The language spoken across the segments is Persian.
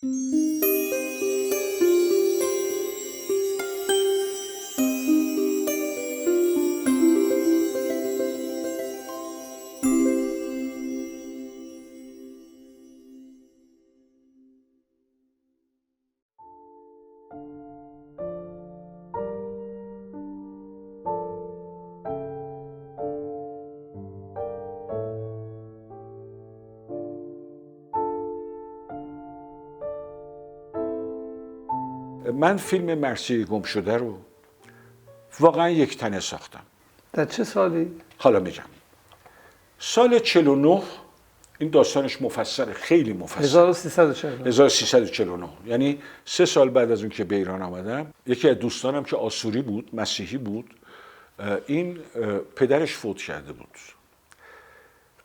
من فیلم مرثیه گم شده رو واقعا یک تنه ساختم. در چه سالی؟ حالا میگم. سال 49 این داستانش مفصله، خیلی مفصل. 1349 یعنی 3 سال بعد از اون که به ایران آمدم. یکی از دوستانم که آسوری بود، مسیحی بود، این پدرش فوت کرده بود.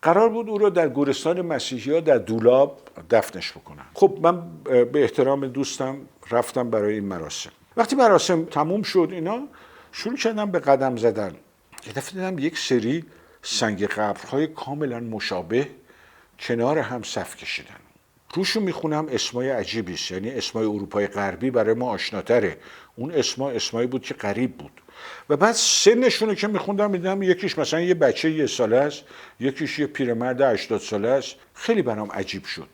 قرار بود او رو در گورستان مسیحی‌ها در دولاب دفنش بکنن. خب من به احترام دوستم رفتم برای این مراسم. وقتی مراسم تموم شد اینا شروع کردم به قدم زدن. یه دفعه دیدم یک سری سنگ قبرهای کاملا مشابه کنار هم صف کشیدن. روشو میخونم اسمای عجیبی است، یعنی اسمای اروپای غربی برای ما آشناتره. اون اسمایی بود که غریب بود. و بعد سنشون رو که میخوندم میدم یکیش مثلا یه بچه 1 ساله است، یکیش یه پیرمرد 80 ساله است. خیلی برام عجیب شد.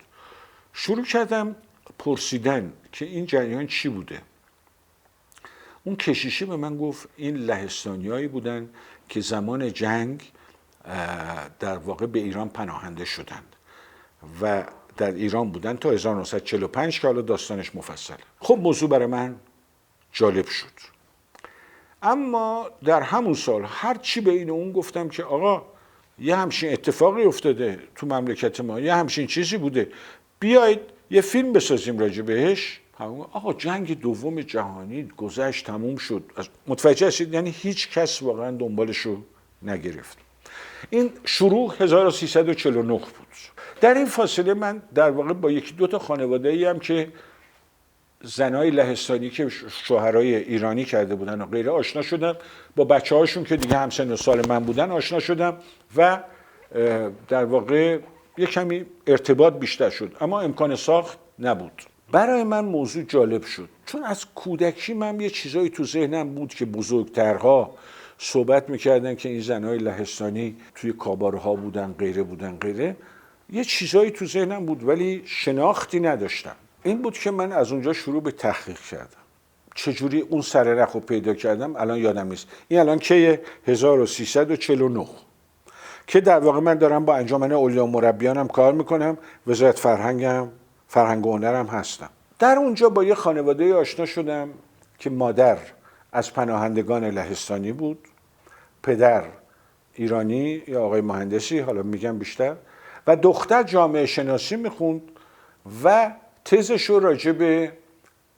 شروع کردم پرسیدن که این جریان چی بوده. اون کشیشه به من گفت این لهستانیایی بودن که زمان جنگ در واقع به ایران پناهنده شدند و در ایران بودن تا 1945 که حالا داستانش مفصله. خب موضوع برای من جالب شد. اما در همون سال هر چی به این اون گفتم که آقا یه همچین اتفاقی افتاده تو مملکت ما، یه همچین چیزی بوده، بیایید یه فیلم بسازیم راجع بهش. آقا جنگ دوم جهانی گذشت، تموم شد. متوجه هستید؟ یعنی هیچ کس واقعا دنبالشو نگرفت. این شروع 1349 بود. در این فاصله من در واقع با 1-2 تا خانواده‌ای هم که زنای لهستانی که شوهرای ایرانی کرده بودن و غیره آشنا شدم. با بچه‌هاشون که دیگه همسن و سال من بودن آشنا شدم و در واقع یه کمی ارتباط بیشتر شد، اما امکان ساخت نبود. برای من موضوع جالب شد چون از کودکی من یه چیزایی تو ذهنم بود که بزرگترها صحبت میکردن که این زنای لهستانی توی کابارها بودن، غیره. یه چیزایی تو ذهنم بود ولی شناختی نداشتم. این بود که من از اونجا شروع به تحقیق کردم. چجوری اون سررخ رو پیدا کردم الان یادم نیست. این الان که 1349 که در واقع من دارم با انجمن اولیا مربیانم کار میکنم، وزارت فرهنگ و هنرم هستم. در اونجا با یه خانواده آشنا شدم که مادر از پناهندگان لهستانی بود، پدر ایرانی یا آقای مهندسی، حالا میگم بیشتر، و دختر جامعه شناسی میخوند و تزش رو راجع به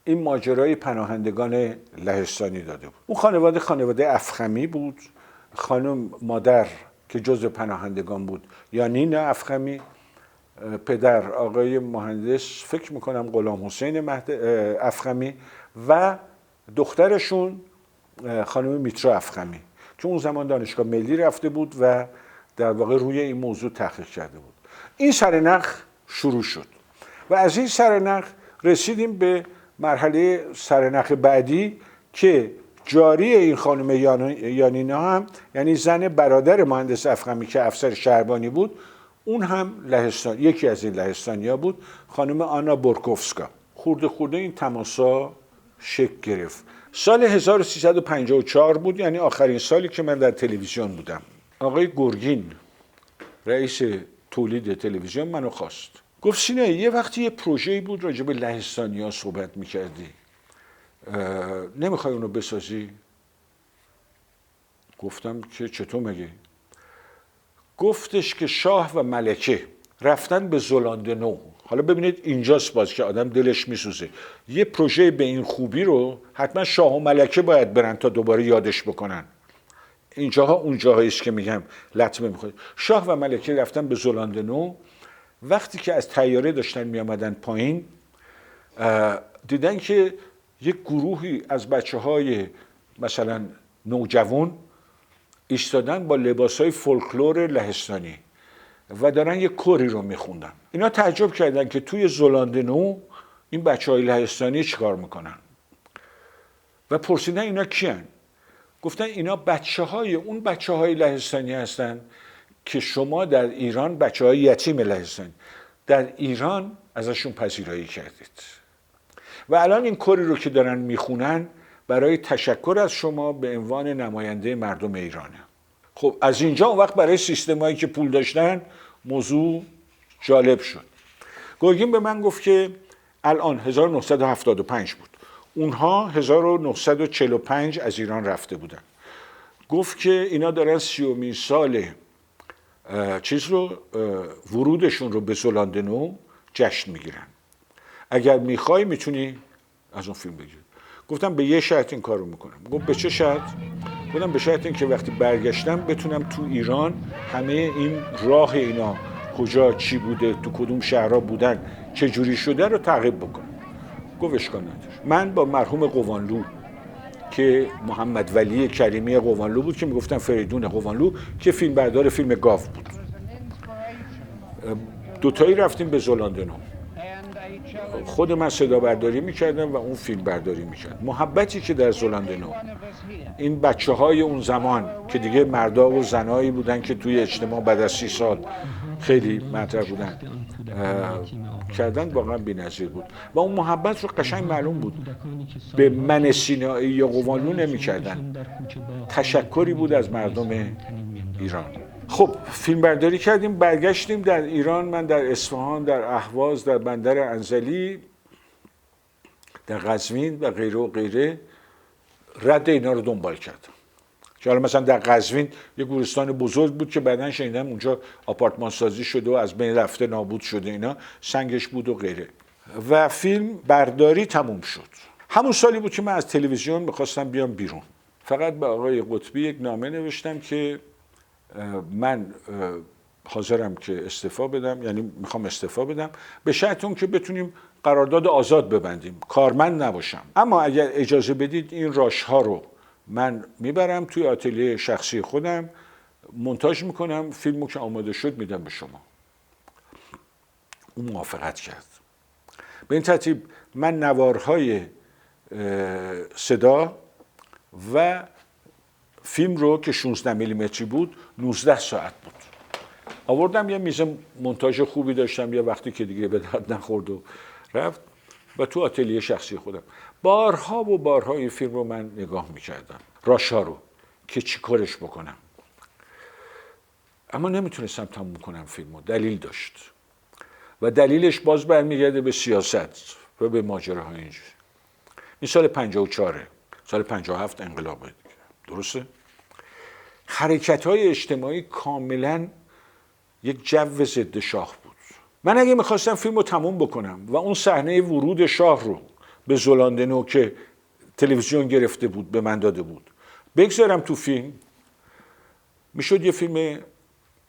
این ماجرای پناهندگان لهستانی داده بود. اون خانواده افخمی بود. خانم مادر که جزء پناهندگان بود یانین افخمی، پدر آقای مهندس فکر میکنم غلام حسین افخمی و دخترشون خانم میترا افخمی که اون زمان دانشگاه ملی رفته بود و در واقع روی این موضوع تحقیق کرده بود. این سرنخ شروع شد و از این سرنخ رسیدیم به مرحله سرنخ بعدی که جاری این خانم یانینا هم، یعنی زن برادر مهندس افخمی که افسر شهربانی بود، اون هم لهستان، یکی از این لهستانیا بود، خانم آنا بورکوفسکا. خورده این تماسا شکل گرفت. سال 1354 بود، یعنی آخرین سالی که من در تلویزیون بودم. آقای گرگین رئیس تولید تلویزیون منو خواست. گفت سینه یه وقتی یه پروژه‌ای بود راجع به لهستانی‌ها صحبت می‌کردی، نمیخوای اونو بسازی؟ گفتم که چطور مگه؟ گفتش که شاه و ملکه رفتن به زلاندنو. حالا ببینید اینجاست باز که آدم دلش میسوزه. یه پروژه به این خوبی رو حتما شاه و ملکه باید برن تا دوباره یادش بکنن. اینجاها اون جاهایی است که میگم لطمه میخواد. شاه و ملکه رفتن به زلاندنو. وقتی که از طیاره داشتن میامدن پایین دیدن که یک گروهی از بچه‌های مثلا نوجوان ایستادن با لباسای فولکلور لهستانی و دارن یک کوری رو میخوندن. اینا تعجب کردن که توی زلاندنو این بچه‌های لهستانی چیکار میکنن؟ و پرسیدن اینا کیان؟ گفتن اینا اون بچه‌های لهستانی هستن که شما در ایران بچه‌های یتیم لهستانی در ایران ازشون پذیرایی کردید و الان این کاری رو که دارن میخونن برای تشکر از شما به عنوان نماینده مردم ایرانه. خب از اینجا اون وقت برای سیستمایی که پول داشتن موضوع جالب شد. گورگین به من گفت که الان 1975 بود، اونها 1945 از ایران رفته بودن. گفت که اینا دارن 30مین سال ورودشون رو به زلاندنو جشن میگیرن. اگر میخوای میتونی از اون فیلم بگیری. گفتم به یه شرط این کارو میکنم. گفت به چه شرط؟ گفتم به شرط این که وقتی برگشتم بتونم تو ایران همه این راه اینا کجا چی بوده، تو کدوم شهرها بودن، چه جوری شده رو تعقیب بکنم. گفت اشکال نداره. من با مرحوم قوانلو که محمد ولی کریمی قوانلو بود که میگفتن فریدون قوانلو که فیلم بردار فیلم گاو بود، دوتایی رفتیم به زلاندنو. خود من صدا برداری میکردم و اون فیلم برداری میکرد. محبتی که در زلاندنو این بچه های اون زمان که دیگه مردا و زنایی بودن که توی اجتماع بعد از 30 سال خیلی مطرح بودن کردن واقعا بی‌نظیر بود و اون محبت رو قشنگ معلوم بود. به من سینایی یا قوانلو نمیکردن، تشکری بود از مردم ایران. خب فیلم برداری کردیم، برگشتیم در ایران. من در اصفهان، در اهواز، در بندر انزلی، در قزوین و غیره و غیره رد اینا رو دنبال کردم. حالا مثلا در قزوین یه گورستان بزرگ بود که بعداً شنیدم اونجا آپارتمان سازی شده و از بین رفته نابود شده، اینا سنگش بود و غیره. و فیلم برداری تموم شد. همون سالی بود که من از تلویزیون می‌خواستم بیام بیرون. فقط به آقای قطبی یک نامه نوشتم که من حاضرم که استعفا بدم، یعنی میخوام استعفا بدم به شرط اون که بتونیم قرارداد آزاد ببندیم، کارمند نباشم، اما اگر اجازه بدید این راش‌ها رو من میبرم توی آتلیه شخصی خودم، مونتاژ میکنم، فیلمو که آماده شد میدم به شما. اون موافقت کرد. به این ترتیب من نوارهای صدا و فیلم رو که 16 میلیمتری بود 19 ساعت بود آوردم. یه میز مونتاژ خوبی داشتم، یه وقتی که دیگه به درد نخورد و رفت و تو آتلیه شخصی خودم بارها و بارها این فیلم رو من نگاه میکردم، راشا رو که چی کارش بکنم، اما نمیتونستم تموم کنم فیلمو. دلیل داشت و دلیلش باز برمیگرده به سیاست و به ماجراهای اینجوری. این سال 54، سال 57 انقلابه، درسته؟ حرکت‌های اجتماعی کاملاً یک جو ضد شاه بود. من اگه میخواستم فیلم رو تموم بکنم و اون صحنه ورود شاه رو به زلاندنو که تلویزیون گرفته بود به من داده بود بگذارم تو فیلم، میشد یه فیلم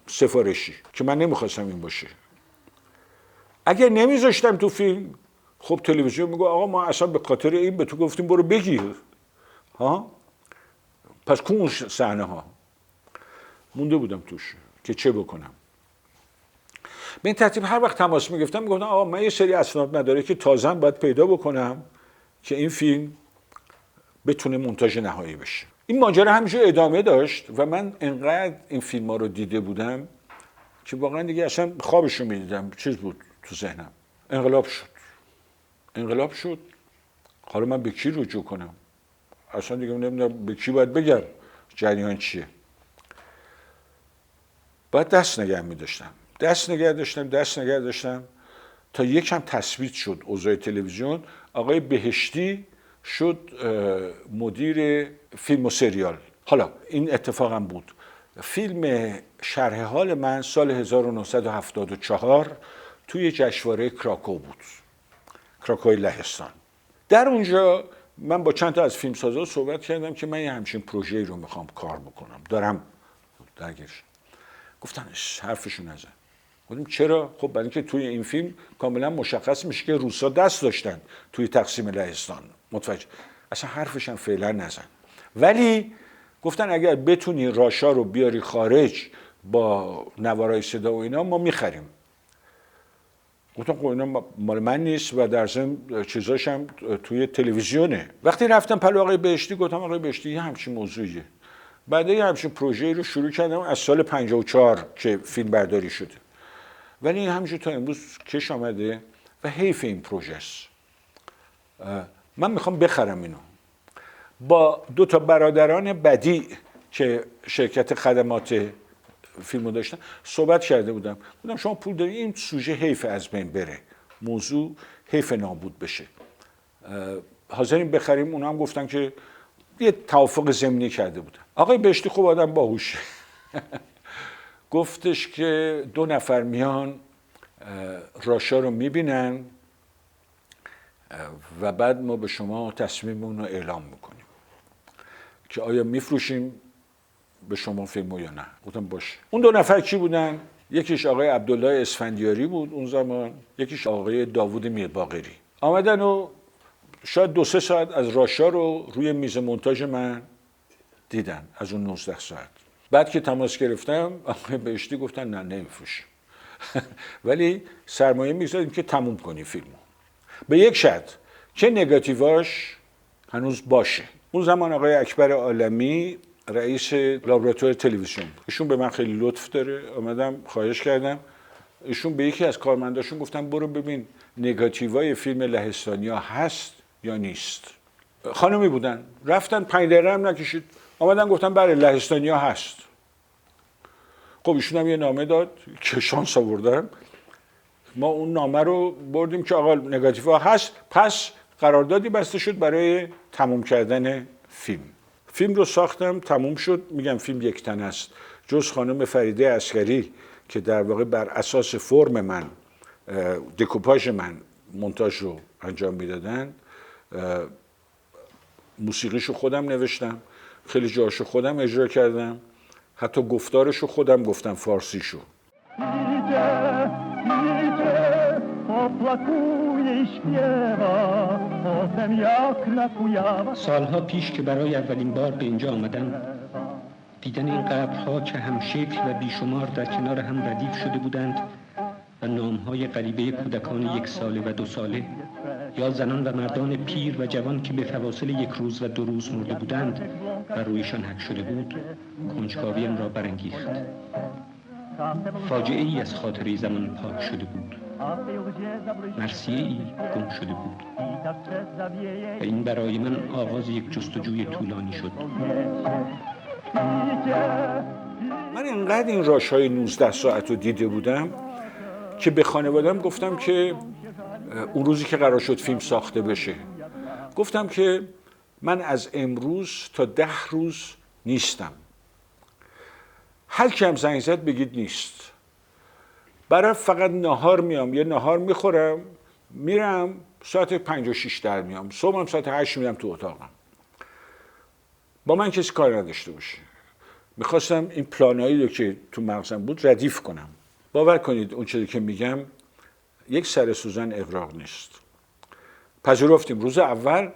سفارشی که من نمیخواستم این باشه. اگر نمیذاشتم تو فیلم، خب تلویزیون میگه آقا ما اصلا به خاطر این به تو گفتیم برو بگیر. ها؟ پس اون صحنه ها مونده بودم توش که چه بکنم. به این ترتیب هر وقت تماس میگفتم میگفتم آقا من یه سری اسناد نداره که تازه باید پیدا بکنم که این فیلم بتونه مونتاژ نهایی بشه. این ماجرا همینجور ادامه داشت و من انقدر این فیلم ها رو دیده بودم که واقعا دیگه اصلا خوابش رو میدیدم. چیز بود تو ذهنم. انقلاب شد. حالا من به کی رجوع کنم؟ اصلا دیگه نمیدونم به کی باید بگم جریان چیه. باید دست نگه داشتم تا یکم تثبیت شد اوضاع تلویزیون. آقای بهشتی شد مدیر فیلم و سریال. حالا این اتفاقم بود. فیلم شرح حال من سال 1974 توی جشنواره کراکو بود، کراکوی لهستان. در اونجا من با چند تا از فیلمسازا صحبت کردم که من یه همچین پروژه‌ای رو میخوام کار بکنم، دارم درگیرش. گفتن حرفشو نزن. گفتم چرا؟ خب برای اینکه توی این فیلم کاملا مشخص میشه که روسا دست داشتن توی تقسیم لهستان. متوجه؟ اصلا حرفشم فعلا نزن. ولی گفتن اگر بتونی راشا رو بیاری خارج با نوارای صدا و اینا ما میخریم. گفتم خب اینا مال من نیست و در ضمن چیزاش هم توی تلویزیونه. وقتی رفتم پلو آقای بهشتی گفتم آقای بهشتی یه همچین موضوعیه. بعد یه همچین پروژه‌ای رو شروع کردم از سال 54 که فیلم برداری شده. ولی همینجور تا امروز کش آمده و حیف این پروژه است. من میخوام بخرم اینو. با دو تا برادران بدیع که شرکت خدمات فیلمو داشتن صحبت کرده بودم. گفتم شما پول دارید، این سوژه حیف از بین بره، موضوع حیف نابود بشه، حاضرین بخریم. اونا هم گفتن که یه توافق ضمنی کرده بودن. آقای بهشتی خوب آدم باهوشه گفتش که 2 نفر میان راشا رو میبینن و بعد ما به شما تصمیممون رو اعلام میکنیم که آیا میفروشیم به شما فیلمو یا نه. گفتم باشه. اون 2 نفر کی بودن؟ یکیش آقای عبدالله اسفندیاری بود اون زمان، یکیش آقای داوود میرباقری. آمدن و شاید 2-3 ساعت از راشا رو روی میز مونتاژ من دیدن از اون 19 ساعت. بعد که تماس گرفتم آقای بهشتی گفتن نه نمیفروشیم ولی سرمایه میذاریم که تموم کنی فیلمو به یک شرط که نگاتیواش هنوز باشه. اون زمان آقای اکبر عالمی رئیس لابراتوار تلویزیون، ایشون به من خیلی لطف داره، آمدم خواهش کردم. ایشون به یکی از کارمنداشون گفتن برو ببین نگاتیوای فیلم لهستانیا هست یا نیست. خانمی بودن، رفتن 5 دقیقه هم نکشید آمدن گفتن بله لهستانیا هست. خب ایشون هم یه نامه داد که شانس آوردم، ما اون نامه رو بردیم که آقا نگاتیوا هست، پس قراردادی بسته شد برای تموم کردن فیلم. فیلم رو ساختم، تموم شد. میگم فیلم یک تن است، جز خانم فریده عسکری که در واقع بر اساس فرم من، دکوپاژ من مونتاژ رو انجام میدادن. موسیقیشو خودم نوشتم، خیلی جاشو خودم اجرا کردم، حتی گفتارشو خودم گفتم، فارسیشو. سالها پیش که برای اولین بار به اینجا آمدم، دیدن این قبرها که هم شکل و بیشمار در کنار هم ردیف شده بودند و نامهای غریبه کودکان 1 ساله و 2 ساله یا زنان و مردان پیر و جوان که به فواصل 1 روز و 2 روز مرده بودند و رویشان حک شده بود، کنجکاویم را برانگیخت. فاجعه ای از خاطره زمان پاک شده بود، مرثیه ای گم شده بود و این برای من آغاز یک جستجوی طولانی شد. من اینقدر این راش‌های 19 ساعت رو دیده بودم که به خانواده‌ام گفتم که اون روزی که قرار شد فیلم ساخته بشه، گفتم که من از امروز تا 10 روز نیستم. هر کی هم زنگ زد بگید نیست. برای فقط نهار میام، یه نهار میخورم، میرم ساعت 5 و 6 در میام، صبحم ساعت 8 میرم تو اتاقم. با من کسی کار نداشته باشه. میخواستم این پلانایی رو که تو مغزم بود ردیف کنم. باور کنید اون چیزی که میگم یک سر سوزن اغراق نیست. پذیرفتیم. روز اول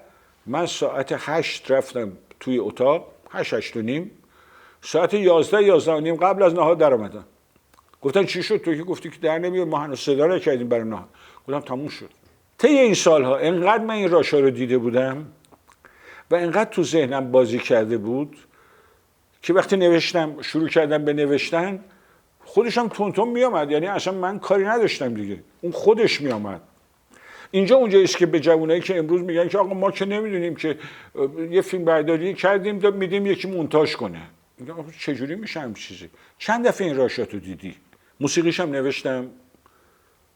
من ساعت 8 رفتم توی اتاق، 8 و نیم، ساعت 11 و نیم قبل از نهار در اومدم. گفتن چی شد؟ تو که گفتی که در نمیاد، ما هنوز صدا نکردیم برای نهار. گفتم تموم شد. طی این سالها انقدر من این راشا رو دیده بودم و انقدر تو ذهنم بازی کرده بود که وقتی نوشتم، شروع کردم به نوشتن، خودش هم تون میامد. یعنی اصلا من کاری نداشتم دیگه، اون خودش میامد. اینجا اونجاییست که به جوانایی که امروز میگن که آقا ما که نمیدونیم که یه فیلم برداری کردیم میدیم یکی مونتاژ کنه. میگم آقا چجوری میشه همین چیزی؟ چند دفعه این راشاتو دیدی؟ موسیقیش هم نوشتم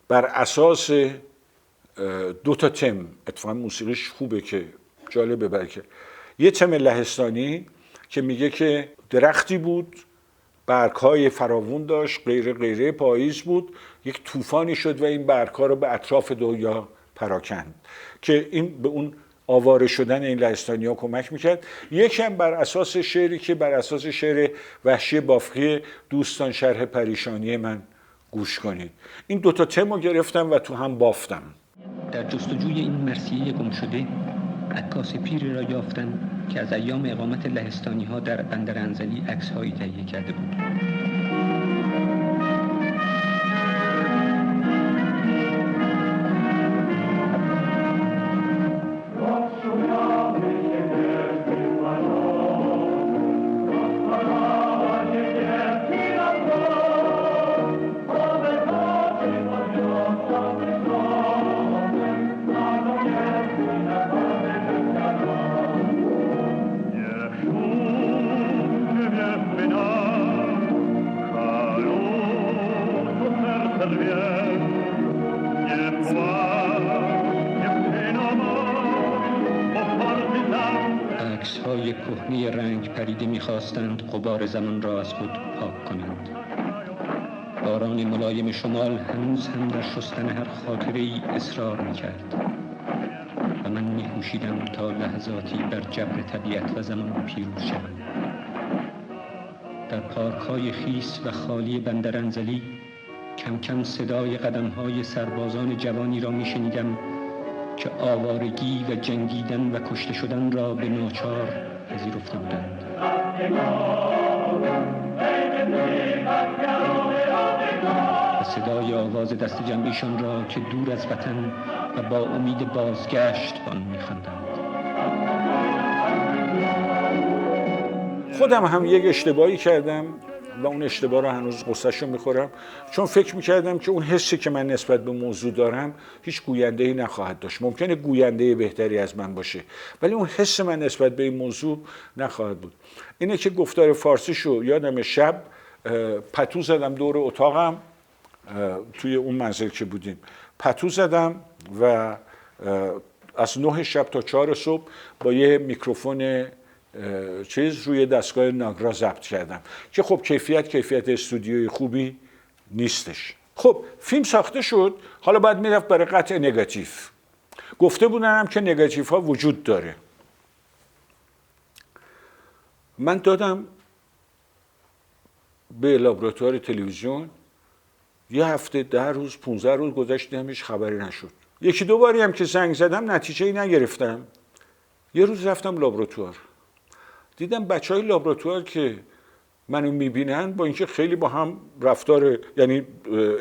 بر اساس 2 تا تم. اتفاقا موسیقیش خوبه که جالبه. بلکه یه تم لهستانی که میگه که درختی بود، برگ‌های فراوون داشت، غیره غیره، پاییز بود، یک طوفانی شد و این برگ‌ها رو به اطراف دنیا پراکند، که این به اون آواره شدن این لهستانی‌ها کمک میکرد. یکم بر اساس شعری که بر اساس شعر وحشی بافقی دوستان شرح پریشانی من گوش کنید. این 2 تا تم رو گرفتم و تو هم بافتم. در جستجوی این مرثیه گم شده، عکاس پیری را یافتم که از ایام اقامت لهستانی‌ها در بندر انزلی عکس‌هایی تهیه کرده بود. عکس‌های کهنه رنگ پریده می‌خواستند غبار زمان را از خود پاک کنند. باران ملایم شمال هنوز هم در شستن هر خاطره‌ای اصرار می‌کرد و من می‌کوشیدم تا لحظاتی بر جبر طبیعت و زمان پیروز شوم. در پارک‌های خیس و خالی بندرانزلی کم کم صدای قدم‌های سربازان جوانی را می‌شنیدم که آوارگی و جنگیدن و کشته شدن را به ناچار پذیرفته بودند. و صدای آواز دست جمعیشان را که دور از وطن و با امید بازگشت آن می‌خواندند. خودم هم یک اشتباهی کردم و اون اشتباه رو هنوز قصه‌شو میخورم، چون فکر میکردم که اون حسی که من نسبت به موضوع دارم هیچ گوینده‌ای نخواهد داشت. ممکنه گوینده بهتری از من باشه ولی اون حس من نسبت به این موضوع نخواهد بود. اینه که گفتار فارسیشو یادم شب پتو زدم دور اتاقم، توی اون منزل که بودیم پتو زدم و از 9 شب تا 4 صبح با یه میکروفون روی دستگاه ناگرا ضبط کردم که خب کیفیت استودیوی خوبی نیستش. خب فیلم ساخته شد، حالا باید میرفت برای قطع نگاتیو. گفته بودنم که نگاتیو ها وجود داره. من دادم به لابراتوار تلویزیون، یه هفته 10 روز 15 روز گذشت هیچ خبری نشد. یکی دو باری هم که زنگ زدم نتیجه‌ای نگرفتم. یه روز رفتم لابراتوار، دیدم بچهای لابراتوار که منو میبینن با اینکه خیلی با هم رفتار یعنی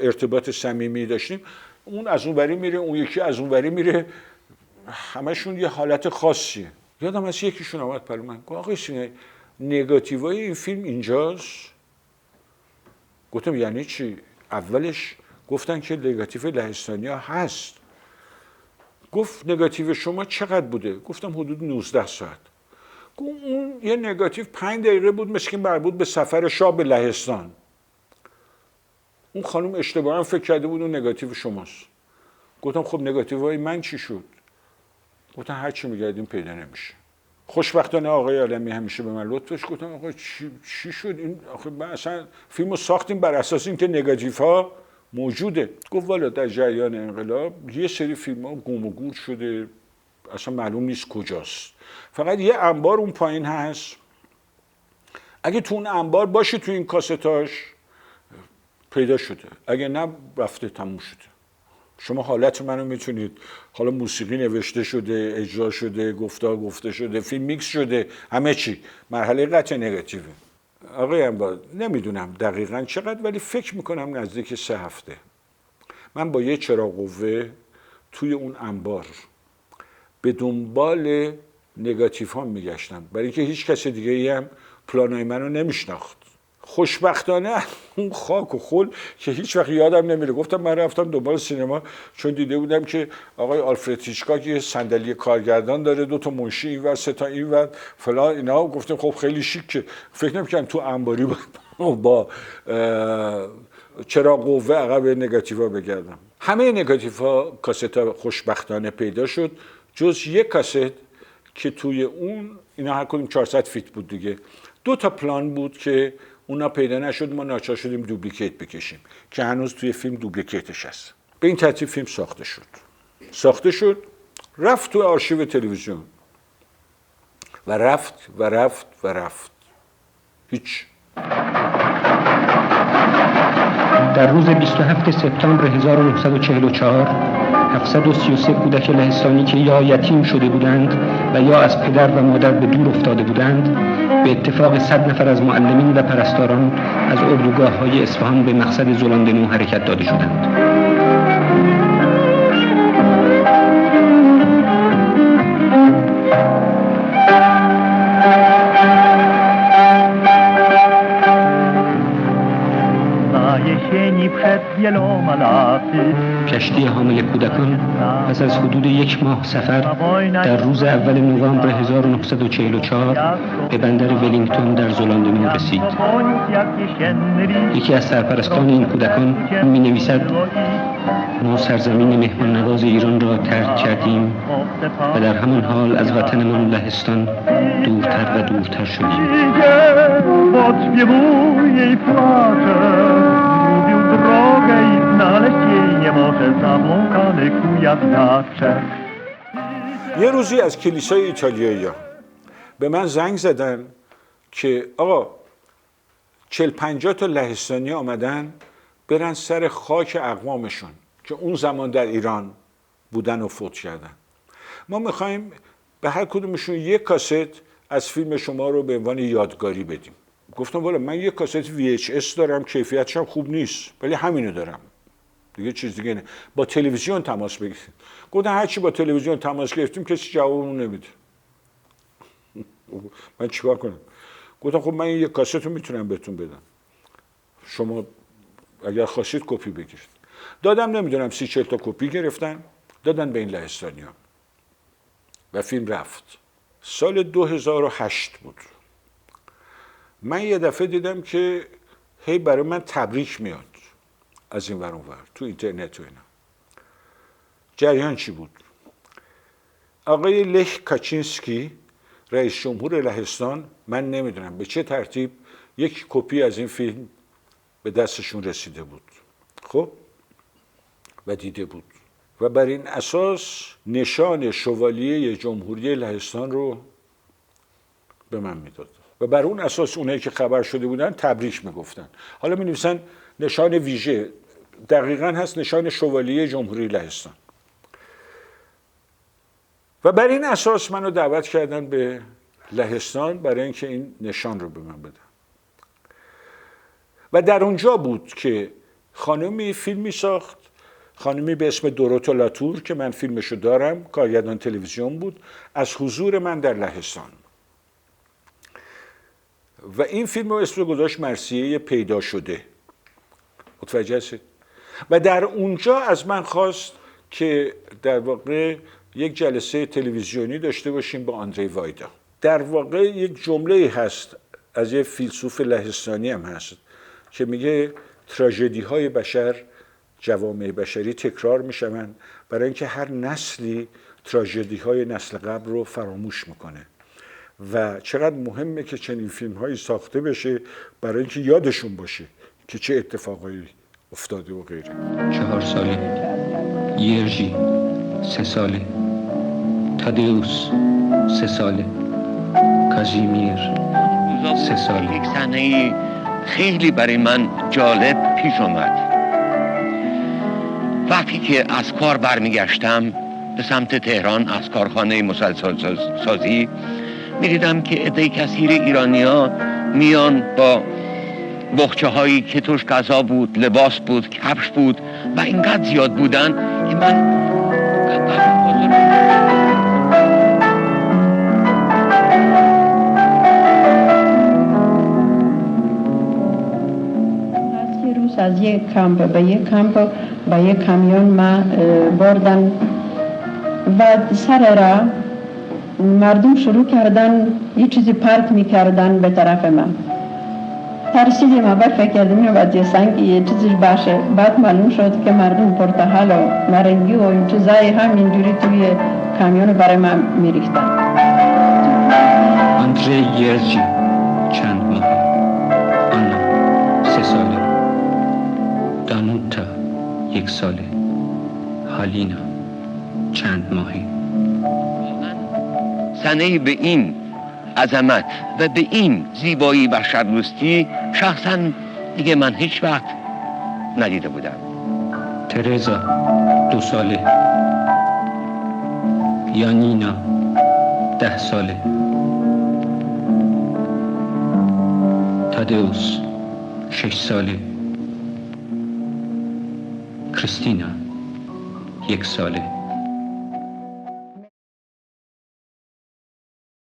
ارتباط صمیمی داشتیم، اون از اونوری میره اون یکی از اونوری میره، همشون یه حالت خاصیه. یادم از یکیشون اومد پلو من گفت آقای سینایی نگاتیوهای این فیلم اینجاست. گفتم یعنی چی؟ اولش گفتن که نگاتیو لهستانیا هست. گفت نگاتیو شما چقدر بوده؟ گفتم حدود 19 ساعت. اون یه نگاتیو 5 دقیقه بود، مثل که مربوط به سفر شاه به لهستان. اون خانم اشتباها فکر کرده بود اون نگاتیو شماست. گفتم خب نگاتیوهای من چی شد؟ گفتن هر چی میگردیم پیدا نمیشه. خوشبختانه آقای عالمی همیشه به من لطف داشت. گفتم آقا چی شد این؟ آخه من اصلا فیلمو ساختیم بر اساس اینکه نگاتیوها موجوده. گفت والا در جریان انقلاب یه سری فیلم‌ها گم و گور شده، اصلا معلوم نیست کجاست. فقط یه انبار اون پایین هست، اگه تو اون انبار باشه تو این کاستاش پیدا شده، اگه نه رفته تموم شده. شما حالت منو میتونید، حالا موسیقی نوشته شده، اجرا شده، گفتار گفته شده، فیلم میکس شده، همه چی مرحله قطع نگاتیوه. آقای انبار نمیدونم دقیقاً چقدر ولی فکر میکنم نزدیک 3 هفته من با یه چراغ قوه توی اون انبار به دنبال نگاتیو ها میگشتم، برای اینکه هیچ کس دیگه ای هم پلانای منو نمیشناخت. خوشبختانه اون خاک و خل که هیچ وقت یادم نمیره. گفتم من رفتم دنبال سینما چون دیده بودم که آقای آلفرد هیچکاک یه صندلی کارگردان داره، 2 تا منشی اینور 3 تا اینور فلان اینا. گفتم خب خیلی شیکه. فکر نمی‌کردم تو انباری با چراغ قوه عقب نگاتیوها بگردم. همه نگاتیوها کاست‌ها خوشبختانه پیدا شد جز یک کاست که توی اون اینا هر کدوم 400 فیت بود دیگه. 2 تا پلان بود که اونا پیدا نشد، ما ناچار شدیم دوبلیکیت بکشیم که هنوز توی فیلم دوبلیکیتش هست. به این ترتیب فیلم ساخته شد رفت تو آرشیو تلویزیون و رفت هیچ. در روز 27 سپتامبر 1944 733 کودک لهستانی که یا یتیم شده بودند و یا از پدر و مادر به دور افتاده بودند به اتفاق 100 نفر از معلمین و پرستاران از اردوگاه‌های اصفهان به مقصد زلاندنو حرکت داده شدند. کشتی حامل کودکان پس از حدود 1 ماه سفر در روز اول نوامبر 1944 به بندر ولینگتون در زلاندمون رسید. یکی از سرپرستان این کودکان می نویسد: ما سرزمین مهمان نواز ایران را ترک کردیم و در همان حال از وطنمان لهستان دورتر و دورتر شدیم. یه روزی از کلیسای ایتالیایی‌ها به من زنگ زدن که آقا 40-50 تا لهستانی آمدن برن سر خاک اقوامشون که اون زمان در ایران بودن و فوت کردن. ما میخوایم به هر کدومشون یک کاست از فیلم شما رو به عنوان یادگاری بدیم. گفتم والا من یک کاست VHS دارم، کیفیتش هم خوب نیست ولی همینو دارم، دیگه چیز دیگه نه. با تلویزیون تماس بگیرید. گفتن هرچی با تلویزیون تماس گرفتیم کسی جوابمون نمیده. من چیکار کنم؟ گفتم خب من این یک کاست رو میتونم بهتون بدم، شما اگر خواستید کپی بگیرید. دادم، نمیدونم 30-40 تا کپی گرفتن دادن به این لهستانیان و فیلم رفت. سال 2008 بود. من یه دفعه دیدم که هی برای من تبریک میاد از این ور اون ور تو اینترنت و اینا. جریان چی بود؟ آقای لخ کاچینسکی رئیس جمهور لهستان، من نمیدونم به چه ترتیب یک کپی از این فیلم به دستشون رسیده بود، خب، و دیده بود و بر این اساس نشان شوالیه جمهوری لهستان رو به من میداد و بر اون اساس اونایی که خبر شده بودن تبریک میگفتن. حالا می نویسن نشان ویژه، دقیقاً هست نشان شوالیه جمهوری لهستان. و بر این اساس منو دعوت کردن به لهستان برای اینکه این نشان رو به من بدن. و در اونجا بود که خانمی فیلمی ساخت، خانمی به اسم دوروتا لاتور که من فیلمشو دارم، کارگردان تلویزیون بود، از حضور من در لهستان. و این فیلم رو اسم گذاشت مرثیه پیدا شده. متوجه هستید؟ و در اونجا از من خواست که در واقع یک جلسه تلویزیونی داشته باشیم با آندری وایدا. در واقع یک جمله هست از یک فیلسوف لهستانی هم هست که میگه تراژدی های بشر، جوامع بشری تکرار میشوند برای اینکه هر نسلی تراژدی های نسل قبل رو فراموش میکنه و چقدر مهمه که چنین فیلم هایی ساخته بشه برای اینکه یادشون باشه که چه اتفاقایی افتاده و غیره. 4 ساله، یرژی 3 ساله، تادئوس 3 ساله، کازیمیر 3 ساله. یک صحنه خیلی برای من جالب پیش آمد. وقتی که از کار برمیگشتم به سمت تهران از کارخانه مسلسل سازی می‌دیدم که عده کثیر ایرانی‌ها میان با بخچه هایی که توش غذا بود، لباس بود، کفش بود و اینقدر زیاد بودن که من از یک کمپ به یک کمپ با یک کامیون ما بردن و سر راه مردم شروع کردن یه چیزی پرت میکردن به طرف من. ترسیدیم، اول فکر کردیم اینو باید سنگی یه چیزی باشه. بعد معلوم شد که مردم پرتقال و نارنگی و این چیزای همینجوری توی کامیون برای من میریختن. آندری یرژی چند ماه، آنا 3 ساله، دانوتا 1 ساله، هالینا چند ماهی. صحنه‌ای به این عظمت و به این زیبایی و شرمستی شخصا دیگه من هیچ وقت ندیده بودم. ترزا 2 ساله، یانینا 10 ساله، تادئوس 6 ساله، کریستینا 1 ساله.